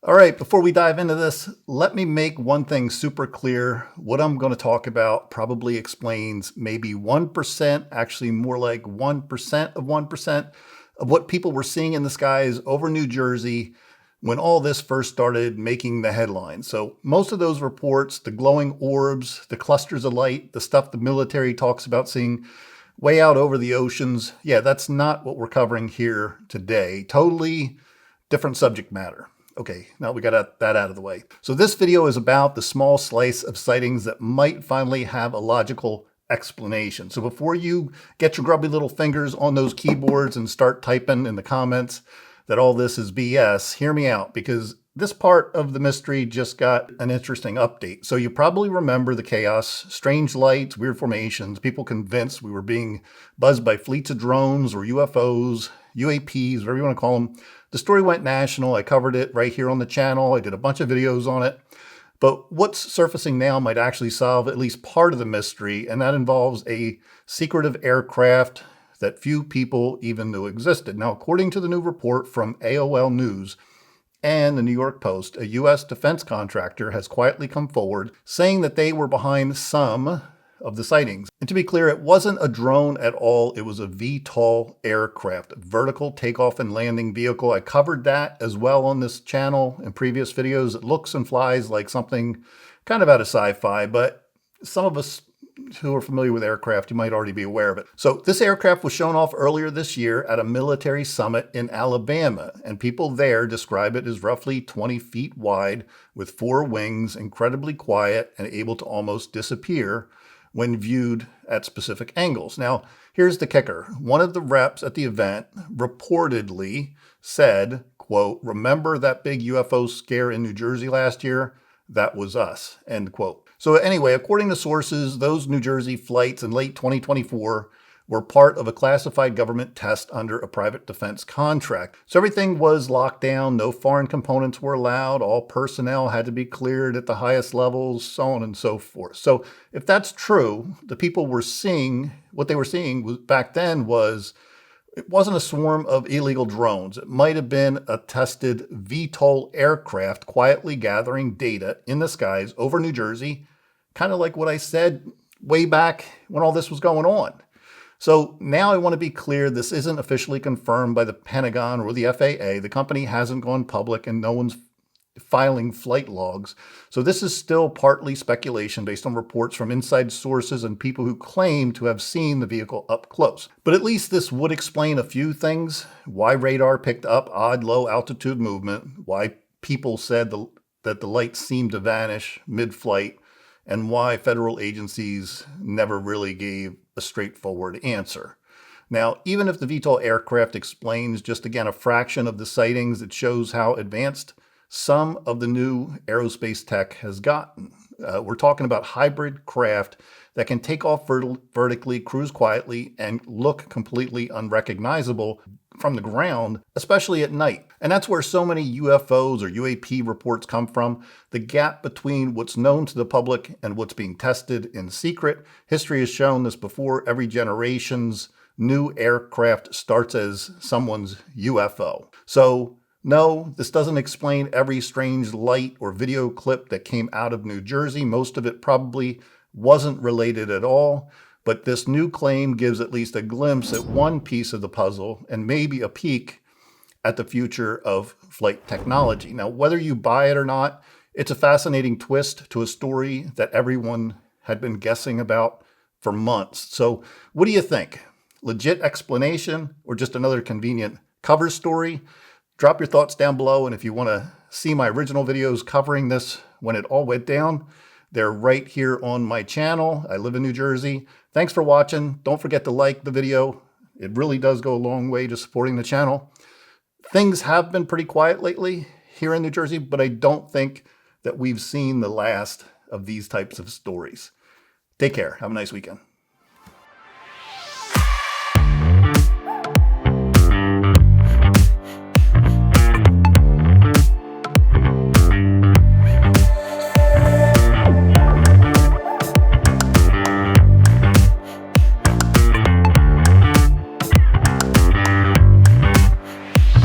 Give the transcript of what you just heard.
All right, before we dive into this, let me make one thing super clear. What I'm going to talk about probably explains maybe 1%, actually more like 1% of 1% of what people were seeing in the skies over New Jersey when all this first started making the headlines. So most of those reports, the glowing orbs, the clusters of light, the stuff the military talks about seeing way out over the oceans, yeah, that's not what we're covering here today. Totally different subject matter. Okay, now we got that out of the way. So this video is about the small slice of sightings that might finally have a logical explanation. So before you get your grubby little fingers on those keyboards and start typing in the comments that all this is BS, hear me out, because this part of the mystery just got an interesting update. So you probably remember the chaos, strange lights, weird formations, people convinced we were being buzzed by fleets of drones or UFOs, UAPs, whatever you want to call them. The story went national. I covered it right here on the channel. I did a bunch of videos on it. But what's surfacing now might actually solve at least part of the mystery, and that involves a secretive aircraft that few people even knew existed. Now, according to the new report from AOL News and the New York Post, a U.S. defense contractor has quietly come forward saying that they were behind some of the sightings. And to be clear, it wasn't a drone at all. It was a VTOL aircraft, vertical takeoff and landing vehicle. I covered that as well on this channel in previous videos. It looks and flies like something kind of out of sci-fi, but some of us who are familiar with aircraft, you might already be aware of it. So this aircraft was shown off earlier this year at a military summit in Alabama, and people there describe it as roughly 20 feet wide with 4 wings, incredibly quiet and able to almost disappear when viewed at specific angles. Now, here's the kicker. One of the reps at the event reportedly said, quote, "Remember that big UFO scare in New Jersey last year? That was us," end quote. So anyway, according to sources, those New Jersey flights in late 2024 were part of a classified government test under a private defense contract. So everything was locked down, no foreign components were allowed, all personnel had to be cleared at the highest levels, so on and so forth. So if that's true, the people were seeing, what they were seeing was, back then was, it wasn't a swarm of illegal drones. It might have been a tested VTOL aircraft quietly gathering data in the skies over New Jersey, kind of like what I said way back when all this was going on. So now I want to be clear, this isn't officially confirmed by the Pentagon or the FAA. The company hasn't gone public and no one's filing flight logs. So this is still partly speculation based on reports from inside sources and people who claim to have seen the vehicle up close. But at least this would explain a few things: why radar picked up odd low altitude movement, why people said that the lights seemed to vanish mid-flight, and why federal agencies never really gave a straightforward answer. Now, even if the VTOL aircraft explains just, again, a fraction of the sightings, it shows how advanced some of the new aerospace tech has gotten. We're talking about hybrid craft that can take off vertically, cruise quietly, and look completely unrecognizable from the ground, especially at night. And that's where so many UFOs or UAP reports come from. The gap between what's known to the public and what's being tested in secret. History has shown this before. Every generation's new aircraft starts as someone's UFO. So no, this doesn't explain every strange light or video clip that came out of New Jersey. Most of it probably wasn't related at all. But this new claim gives at least a glimpse at one piece of the puzzle and maybe a peek at the future of flight technology. Now, whether you buy it or not, it's a fascinating twist to a story that everyone had been guessing about for months. So what do you think? Legit explanation or just another convenient cover story? Drop your thoughts down below, and if you want to see my original videos covering this when it all went down, they're right here on my channel. I live in New Jersey. Thanks for watching. Don't forget to like the video. It really does go a long way to supporting the channel. Things have been pretty quiet lately here in New Jersey, but I don't think that we've seen the last of these types of stories. Take care. Have a nice weekend.